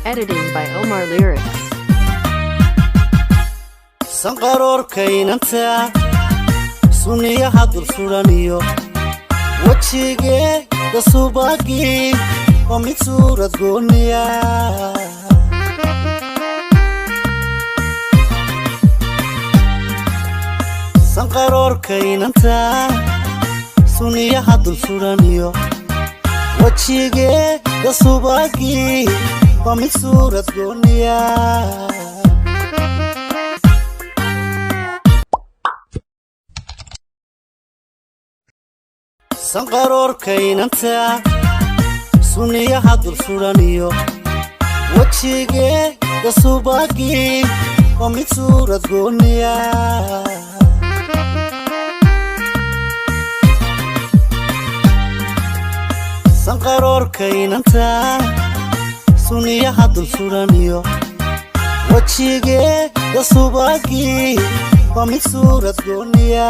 Editing by Omar Lyrics. Sanqaroor kaynanta suniyaha dul suraniyo wajige da subagi oo mid suurad gooniya Sanqaroor kaynanta suniyaha dul suraniyo wajige da subagi oo mid suurad gooniya Sanqaroor kaynanta suniyaha dul suraniyo wajige da subagi oo mid suurad gooniya Sanqaroor kaynanta suniyaha dul suraniyo wajige da subagi oo mid suurad gooniya